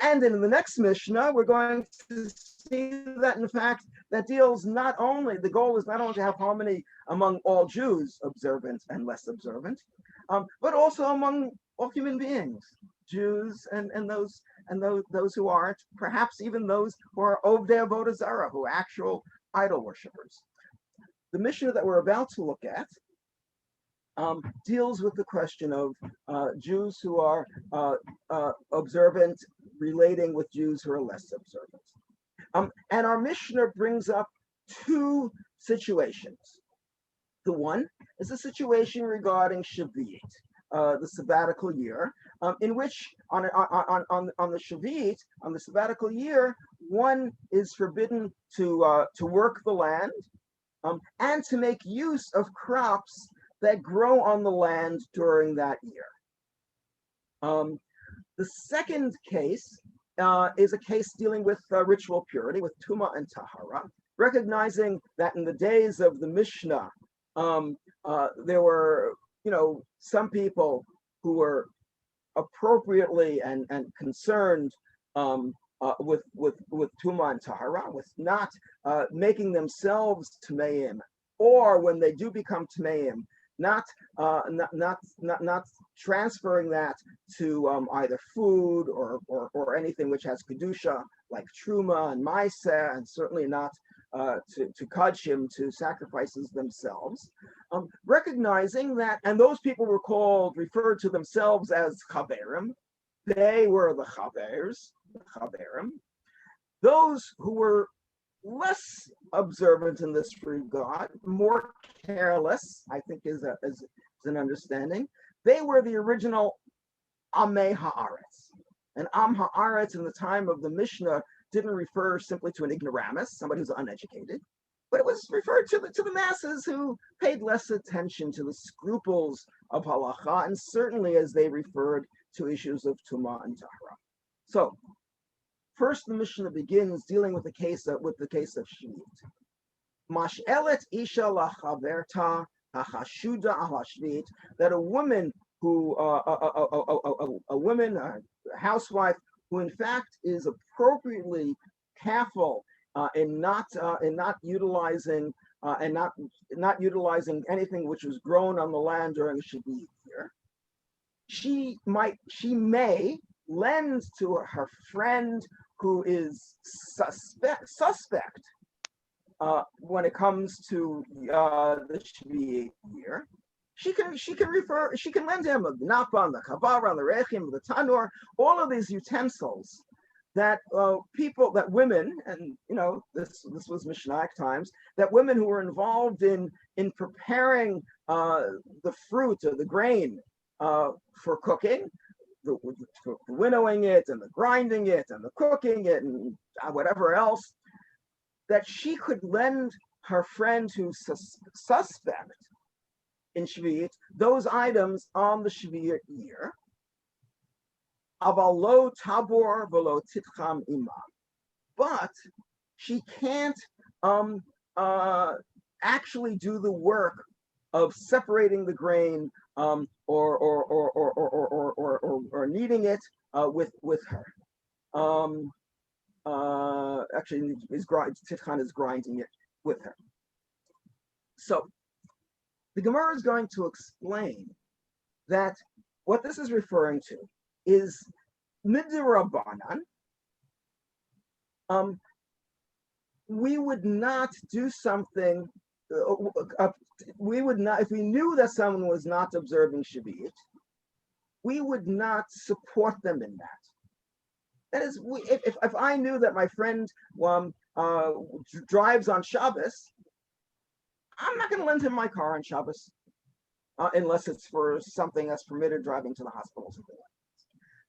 And in the next Mishnah, we're going to see that, in fact, that deals not only, the goal is not only to have harmony among all Jews, observant and less observant, but also among all human beings, Jews and those who aren't, perhaps even those who are Ovdei Avodah Zarah, who are actual idol worshippers. The Mishnah that we're about to look at deals with the question of Jews who are observant relating with Jews who are less observant. And our Mishnah brings up two situations. The one is a situation regarding Shavit, the sabbatical year, in which on the Shavit, on the sabbatical year, one is forbidden to work the land and to make use of crops that grow on the land during that year. The second case is a case dealing with ritual purity, with Tuma and Tahara, recognizing that in the days of the Mishnah, there were, some people who were appropriately and concerned with Tuma and Tahara, with not making themselves Tameim, or when they do become Tameim, not transferring that to either food or anything which has kedusha like truma and maaseh, and certainly not to kachim, to sacrifices themselves. Recognizing that, and those people were referred to themselves as chaverim. They were the chaverim. Those who were less observant in this regard, more careless, I think is an understanding. They were the original Amei Haaretz. And Am Haaretz in the time of the Mishnah didn't refer simply to an ignoramus, somebody who's uneducated, but it was referred to the masses who paid less attention to the scruples of halacha, and certainly as they referred to issues of tumah and tahara. So, first, the Mishnah begins dealing with the case of shvit. Mashelet isha lachaverta hachashuda ala shvit, that a woman who a housewife who in fact is appropriately careful in not utilizing anything which was grown on the land during a shvit year, she may lend to her friend who is suspect when it comes to the shvit year. She can lend him the napan, the kavara, the rechim, the tanur, all of these utensils that women, and this was Mishnaic times, that women who were involved in preparing the fruit or the grain for cooking, the winnowing it and the grinding it and the cooking it and whatever else, that she could lend her friend who's suspect in shvit those items on the shvit year. Aval lo tabor v'lo titcham imam, but she can't actually do the work of separating the grain or kneading it with her. Actually, Titchan is grinding it with her. So the Gemara is going to explain that what this is referring to is midrabanan. We would not do something. We would not, if we knew that someone was not observing shvit, we would not support them in that. That is, if I knew that my friend drives on Shabbos, I'm not going to lend him my car on Shabbos unless it's for something that's permitted, driving to the hospital or something like that.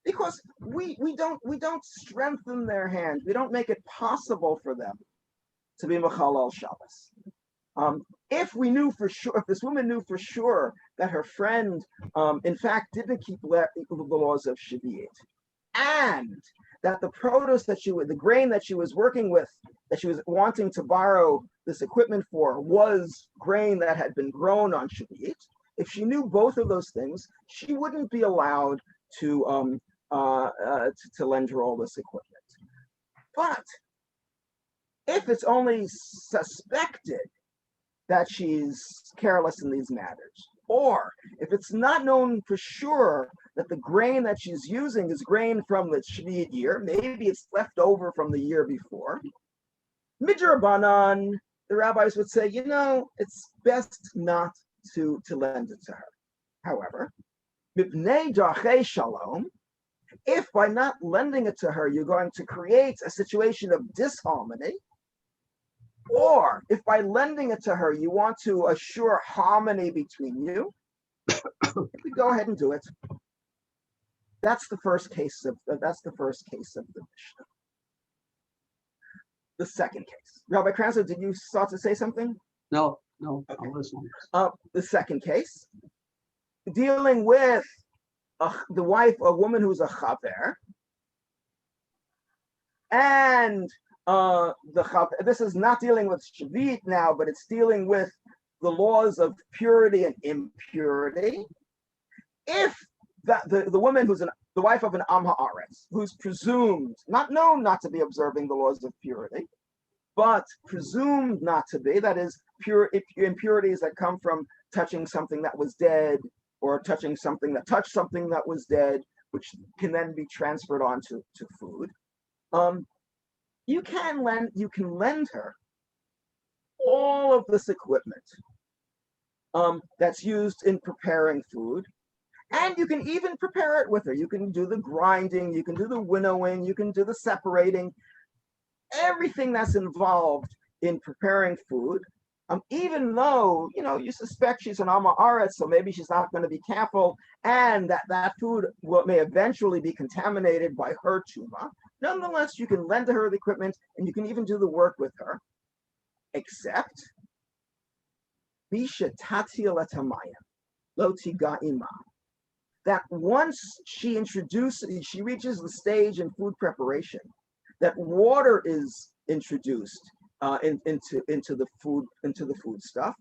Because we don't strengthen their hand. We don't make it possible for them to be mechalal Shabbos. If we knew for sure, if this woman knew for sure that her friend, in fact, didn't keep the laws of shvit, and that the produce the grain that she was working with, that she was wanting to borrow this equipment for, was grain that had been grown on shvit, if she knew both of those things, she wouldn't be allowed to lend her all this equipment. But if it's only suspected that she's careless in these matters, or if it's not known for sure that the grain that she's using is grain from the shvit year, maybe it's left over from the year before, midrabanan, the rabbis would say, it's best not to lend it to her. However, mipnei darchei shalom, if by not lending it to her you're going to create a situation of disharmony, or if by lending it to her you want to assure harmony between you, we go ahead and do it. That's the first case of the Mishnah. The second case, Rabbi Kranzer, did you start to say something? No, Okay. I'm listening. The second case, dealing with a woman who's a chaver, and this is not dealing with shvit now, but it's dealing with the laws of purity and impurity. If the woman who's the wife of an Am Haaretz, who's presumed, not known not to be observing the laws of purity, but presumed not to be, that is, pure impurities that come from touching something that was dead, or touching something that touched something that was dead, which can then be transferred onto food. You can lend her all of this equipment that's used in preparing food, and you can even prepare it with her. You can do the grinding, you can do the winnowing, you can do the separating, everything that's involved in preparing food. Even though you suspect she's an Amma Aretz, so maybe she's not going to be careful, and that food may eventually be contaminated by her tuma. Nonetheless, you can lend to her the equipment, and you can even do the work with her. Except, Bisha Tatil Etamayim, Lo Tiga Ima. That once she reaches the stage in food preparation, that water is introduced into the food stuff.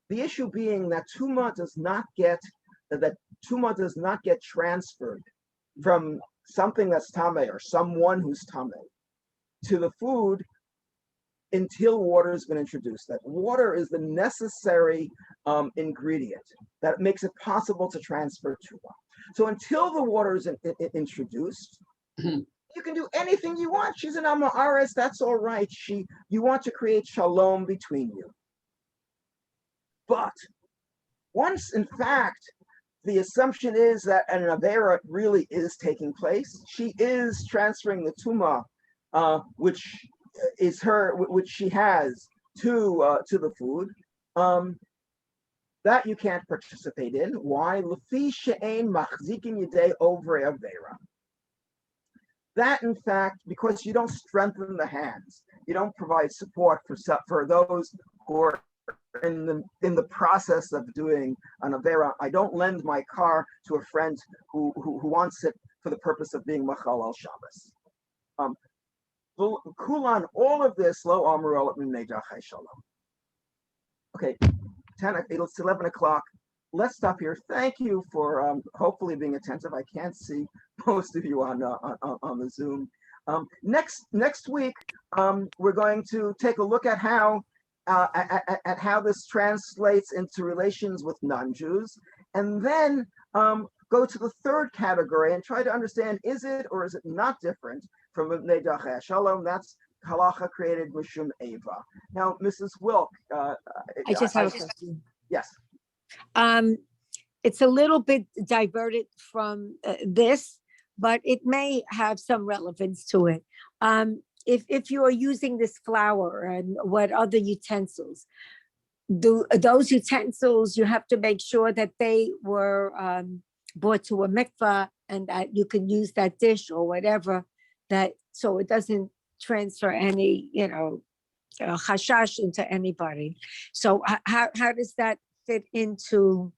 The issue being that tuma does not get transferred from something that's tameh or someone who's tameh to the food until water has been introduced. That water is the necessary ingredient that makes it possible to transfer tuma. So until the water is introduced, you can do anything you want. She's an Amma Aretz, that's all right. You want to create shalom between you. But once, in fact, the assumption is that an Avera really is taking place, she is transferring the tuma, which she has to the food, that you can't participate in. Why? Lefi she'ein machzikin yedei over Avera. That, in fact, because you don't strengthen the hands, you don't provide support for those who are in the process of doing an Avera. I don't lend my car to a friend who wants it for the purpose of being Machal al Shabbos. Kulan, all of this, lo amru min dachai shalom. Okay, it's 11 o'clock. Let's stop here. Thank you for hopefully being attentive. I can't see most of you on the Zoom. Next week, we're going to take a look at how this translates into relations with non-Jews, and then go to the third category and try to understand, is it or is it not different from Bnei Dachei Shalom? That's Halacha created Mishum Eva. Now, Mrs. Wilk. I just have a question. Yes. It's a little bit diverted from this, but it may have some relevance to it. If you are using this flour and what other utensils, those utensils, you have to make sure that they were brought to a mikvah and that you can use that dish or whatever, so it doesn't transfer any, chashash into anybody. So how does that fit into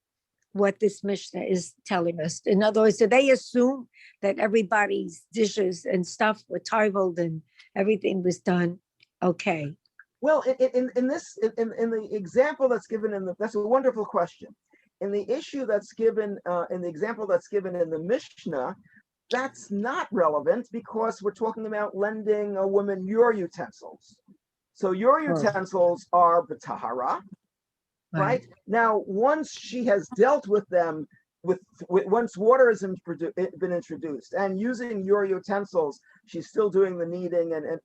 what this Mishnah is telling us? In other words, do they assume that everybody's dishes and stuff were toiveled and everything was done okay? Well, in the example that's given that's a wonderful question. In the issue that's given, in the example that's given in the Mishnah, that's not relevant because we're talking about lending a woman your utensils. So your utensils are b'tahara, right? Now, once she has dealt with them, once water has been introduced, and using your utensils, she's still doing the kneading, and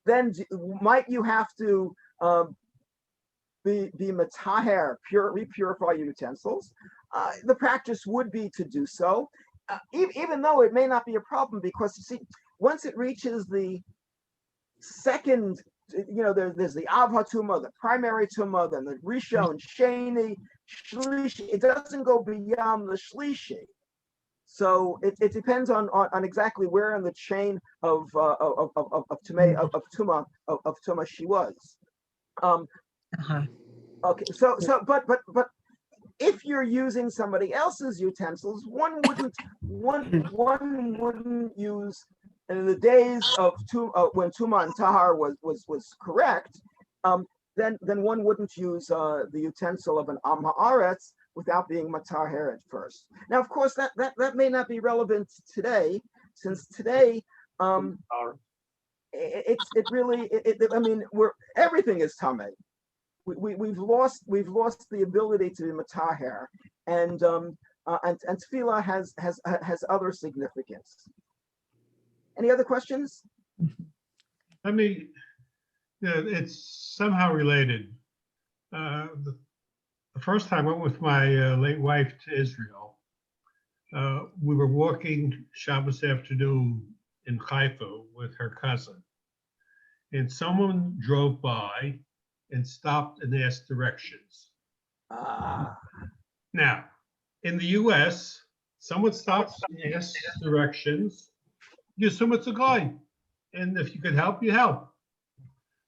then might you have to be mataher, repurify your utensils? The practice would be to do so, even though it may not be a problem, because you see, once it reaches the second, there's the Av HaTuma, the primary Tuma, then the Rishon, Sheni, Shlishi. It doesn't go beyond the Shlishi. So it depends on exactly where in the chain of Tuma she was. Okay, so but if you're using somebody else's utensils, one wouldn't use. In the days of when Tuma and Tahar was correct, then one wouldn't use the utensil of an Am Haaretz without being Mataher at first. Now, of course, that may not be relevant today, since today everything is Tameh. we've lost the ability to be mataher, and tefillah has other significance. Any other questions? It's somehow related. The first time I went with my late wife to Israel, we were walking Shabbos afternoon in Haifa with her cousin, and someone drove by and stopped and asked directions. Now, in the US, someone stops and asks directions, you assume it's a guide, and if you could help, you help.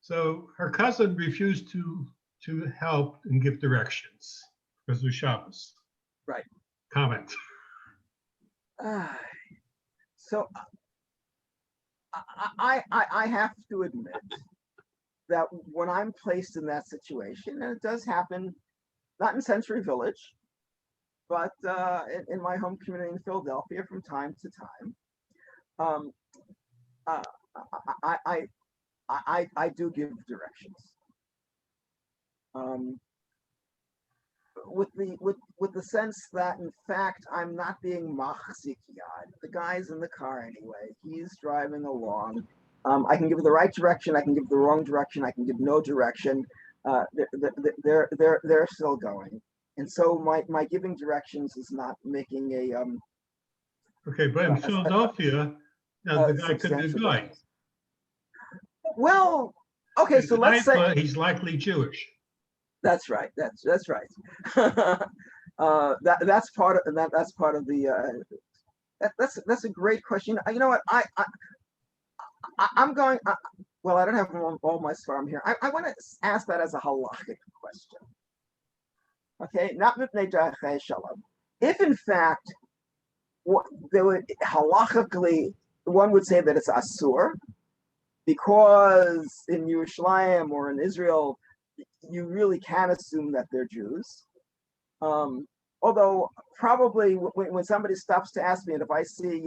So her cousin refused to help and give directions because of Shabbos. Right. Comment. So I have to admit that when I'm placed in that situation, and it does happen, not in Century Village, but in my home community in Philadelphia from time to time, I do give directions. With the sense that in fact I'm not being machzik yad. The guy's in the car anyway. He's driving along. I can give the right direction. I can give the wrong direction. I can give no direction. They're still going, and so my giving directions is not making a Okay, but in Philadelphia, the guy could be a guy. Well, okay, so let's say he's likely Jewish. That's right. That's right. That's part of that's part of the. That's a great question. You know what? I'm going. Well, I don't have all my svarim here. I want to ask that as a halachic question. Okay, not mipnei darchei shalom. If in fact, there would halachically, one would say that it's asur, because in Yerushalayim or in Israel, you really can assume that they're Jews. Although probably when somebody stops to ask me, and if I see,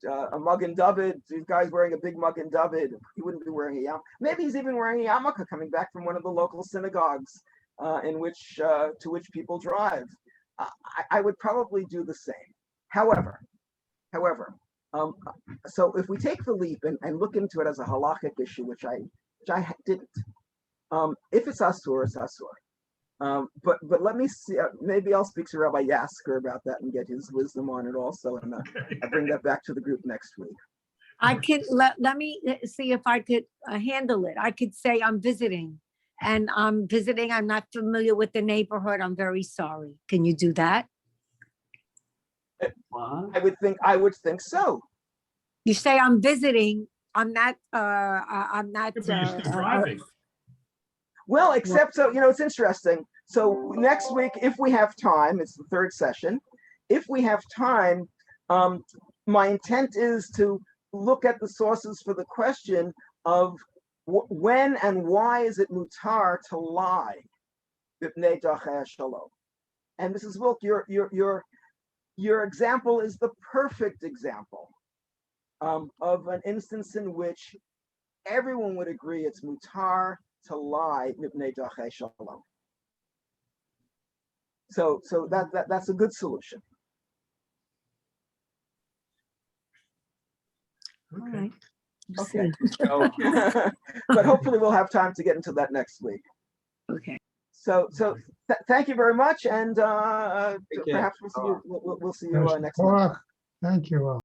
a Magen David, these guys wearing a big Magen David, he wouldn't be wearing a yarmulke. Maybe he's even wearing a yarmulke coming back from one of the local synagogues to which people drive. I would probably do the same. However, so if we take the leap and look into it as a halachic issue, which I didn't. If it's asur, it's asur. But let me see. Maybe I'll speak to Rabbi Yasker about that and get his wisdom on it also, and I bring that back to the group next week. I could let me see if I could handle it. I could say I'm visiting, and I'm visiting. I'm not familiar with the neighborhood. I'm very sorry. Can you do that? I would think so. You say I'm visiting. I'm not. I'm not. Driving. Well, except so it's interesting. So next week, if we have time, it's the third session. If we have time, my intent is to look at the sources for the question of when and why is it mutar to lie, b'pnei darchei shalom. And Mrs. Wilk, your example is the perfect example of an instance in which everyone would agree it's mutar to lie, b'pnei darchei shalom. So that's a good solution. Okay. Okay. But hopefully we'll have time to get into that next week. Okay. So thank you very much, and perhaps we'll see you next week. Thank you all.